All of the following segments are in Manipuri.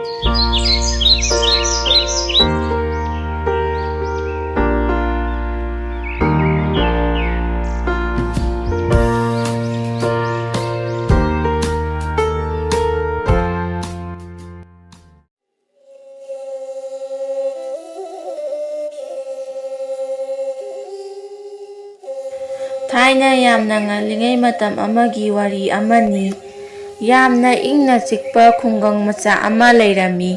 Thayna yamna ngalingay matam amagi wari amani. Yamna ingna chikpa khunggang macha ama leirami.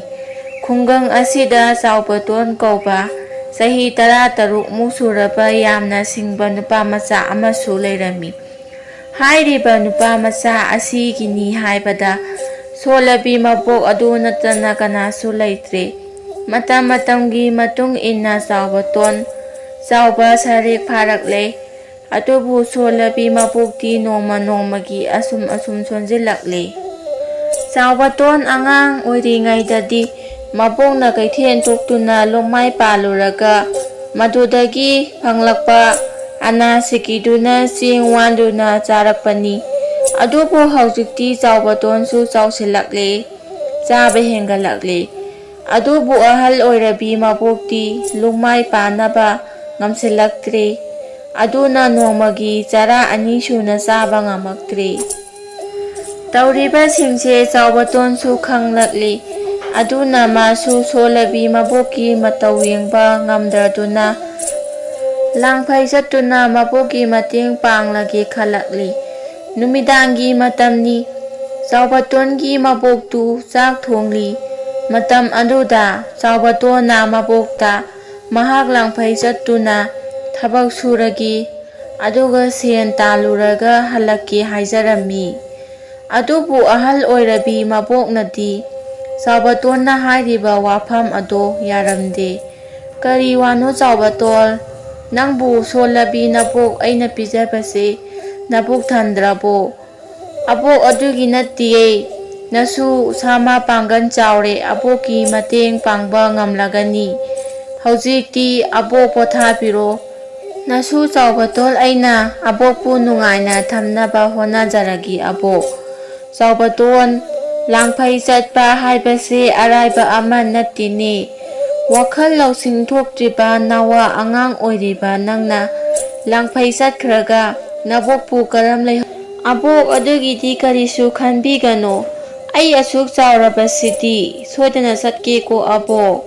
Khunggang asida saupaton kauba. Sahi 13 musuraba yamna singba nupa macha amasu leirami. Hairiba nupa macha asigini haibada. Solabi mabok adu natana kanasu leitre. Matam-matamgi matung inna saupaton. Sauba sarik pharakle. Atubu solabi mabukti noma nomagi asum sonjilakle. Saubaton angang oiringaidadi mabokna kaithen toktuna lomai paluraga madudagi phanglakpa anasikiduna sing wanduna charakpani. Adubu haujikti saubatonsu chausilakle chaba hengalakle. Adubu ahal oirabi mabukti lomai panaba ngamsilaktre. Aduna nomagi chara ani suna chaba ngamaktre. Tauriba singse saubatonsu khanglakli. Aduna masu solabi maboki matau yengba ngamdraduna. Langphai chattuna maboki mateng panglagi khalakli. Numidangi matamni. Saubatongi maboktu chak thongli. Matam aduda saubatona mabokta mahak langphai chattuna. Thabak suragi aduga sen taluraga halaki haijarami. Adubu ahal oirabi maboknadi saubatonna hairiba wafam ado yaramde. Kari wano saubatol nangbu solabi nabok aina pijabase nabok thandrabo. Abok adugi natiye nasu sama panggan chaure aboki mateng pangba ngamlagani. Haujikti abok pothabiro. Nasu saubatol aina abokpu nungaina thamnaba honajaragi abok. Saubaton langphai chatpa haibase araiba ama nattini. Wakhal lausing thoktriba nawa angang oiriba nangna langphai chatkhraga nabokpu karam lei. Abok adugidi karisu khanbigano. Ai asuk chaurabasidi soidana chatke ko abok.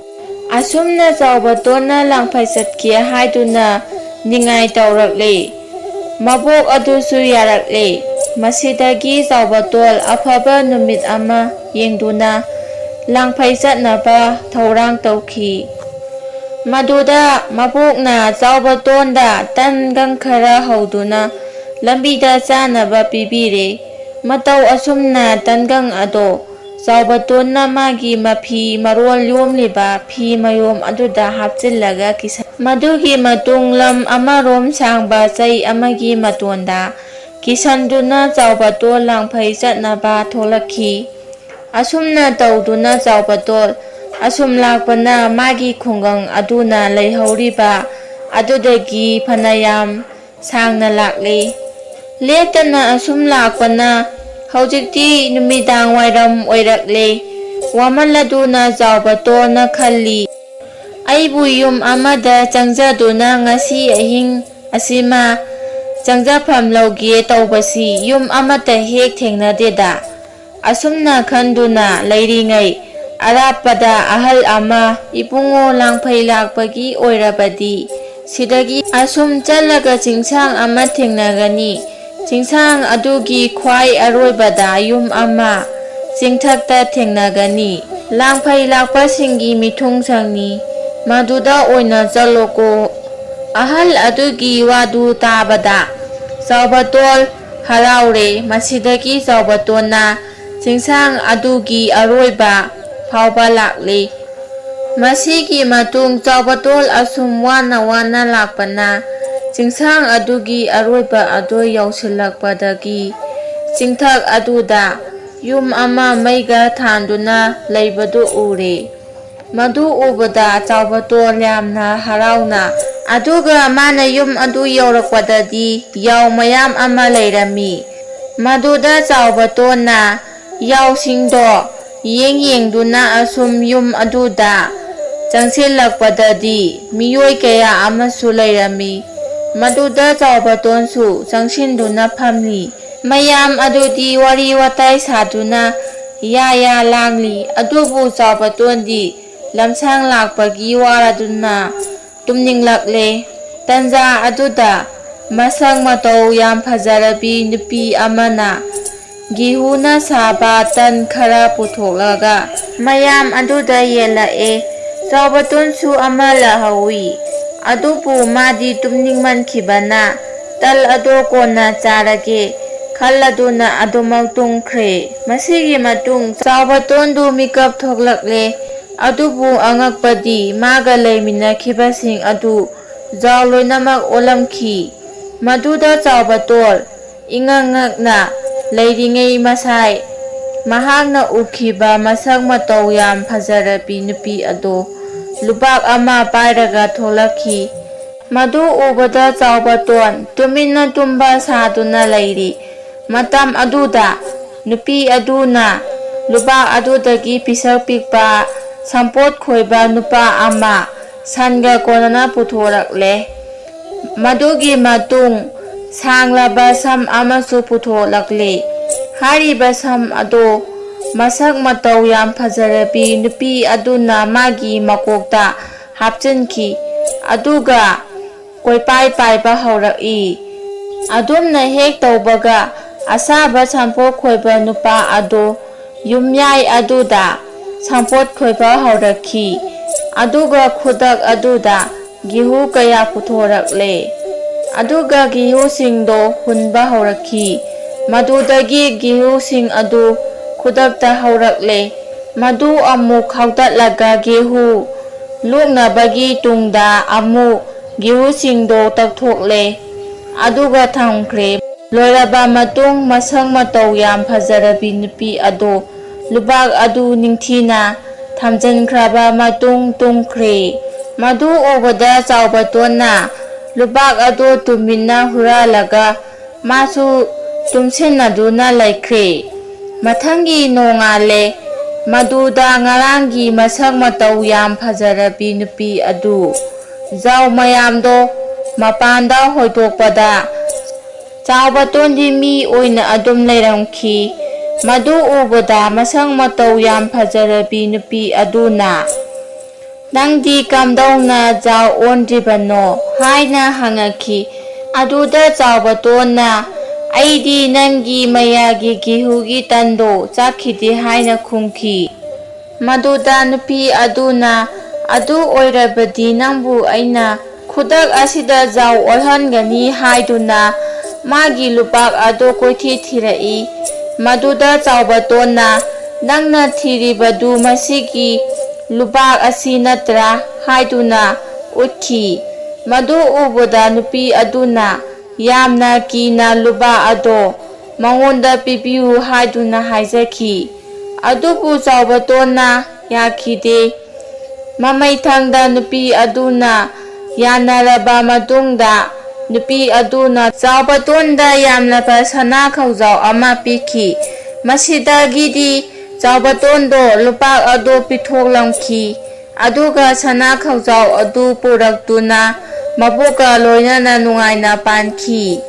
Asumna saubatonna langphai chatke haiduna ningai taurakle. Mabok adusu yarakle. Masidagi saubatol afaba numit ama yengduna langphai chatnaba thaurang tauki. Maduda mabokna saubatonda tangang khara hauduna lambida chanaba pibire. Matau asumna tangang ado saubatonna magi mafi marol yomliba phi mayom aduda hapchillaga kisa. Madugi matung lam amarom sangba chai amagi matonda kisanduna saubatol langphai chatnaba tholakhi. Asumna tauduna saubatol asum lakpana magi khunggang aduna leihauriba adudagi phanayam sangna lakle. Letana asum lakpana haujikti numidang wairam oirakle. Wamanladuna saubatolna khalli. Aibu yum amada changjaduna ngasi ahing asima changjafam laugie taubasi yum amata hek thengnadeda. Asumna khanduna leiringai arapada ahal ama ibungo langphai lakpagi oirabadi sidagi asum chalaga chingsang ama thengnagani. Chingsang adugi khwai aroibada yum ama chingthakta thengnagani. Langphai lakpasingi mithung sangni maduda oina chaloko. Ahal adugi wadu tabada saubatol haraure. Masidagi saubatonna chingsang adugi aroiba phauba lakle. Masigi matung saubatol asum wana lakpana chingsang adugi aroiba ado yausilakpadagi chingthak aduda yum ama maiga thanduna leibadu ure. Madu ubada saubatol yamna harauna. Aduga mana yum adu yaurakpadadi yau mayam ama leirami. Maduda saubatonna yausingdo yengduna asum yum aduda changsilakpadadi miyoi kaya amasu lairami. Maduda chaubatonsu changshinduna phamli. Mayam adudi wari watai saduna ya langli. Adubu chaubatoni lamsang lakpagi waraduna tumninglakle. Tanja aduda masang matau yam phajarabi nupi amana gihuna saba tan khara putholaga mayam aduda yelae. Chaubatonsu ama lahawi. Adubu madi tumningmankhibana tal ado kona charage khaladuna adumak tungkhre. Masigi matung chaubatondu mikap thoklakle. Adubu angakpadi maga leiminakibasing adu jaw loinamak olamkhi. Maduda chaubatol ingangakna leiringei masai mahakna ukhiba masak matau yam phajarabi nupi ado lubak ama pairaga tholakhi. Madu ubada chaubaton tumina tumba saduna lairi. Matam aduda nupi aduna lubak adudagi pisak pikpa sampot khoiba nupa ama sanga konana puthorakle. Madugi matung sanglaba sam amasu putholakle. Hariba sam ado masak matau yam phajarabi nupi aduna magi makokta hapchinki. Aduga koipai paiba hauraki. Adumna hek taubaga asaba sampot khoiba nupa ado yumyai aduda sampot khoiba haurakhi. Aduga khudak aduda gihu kaya puthorakle. Aduga gihu singdo hunba haurakhi. Madudagi gihu sing adu khudakta haurakle. Madu amuk haudatlaga gihu luknabagi tungda amuk gihu singdo takthokle. Aduga thamkhre. Loiraba matung masang matau yam phajarabi nupi ado lubak adu ningthina thamjankraba matung tungkhre. Madu ubada chaubatona lubak ado tumina huralaga masu tumsinaduna laikre. Mathangi nongale maduda ngarangi masak matau yam phajarabi nupi adu jaw mayamdo mapanda hoitokpada chaubatondi mi oina adum leiramkhi. Madu ubada masang matau yam phajarabi nupi aduna nangdi kamdauna jaw ondribano haina hangakhi. Aduda chaubatona aidi nangi mayagi gihugi tando chakhidi haina khumkhi. Maduda nupi aduna adu oirabadi nangbu aina khudak asida jaw olhangani haiduna magi lupak ado koithi thirai. Maduda chaubatona nangna thiribadu masigi lupak asi natra haiduna uthi. Madu ubada nupi aduna yamna kina luba ado mangonda pipiu haiduna haizakhi. Adubu chaubatona yakhide. Mamaithangda nupi aduna yanaraba matungda nupi aduna chaubatonda yamnaba sana khawjaw ama pikhi. Masidagidi chaubatondo lupak ado pithoklamkhi. Aduga sana khawjaw adu puraktuna mabuka loinana nungaina pankhi.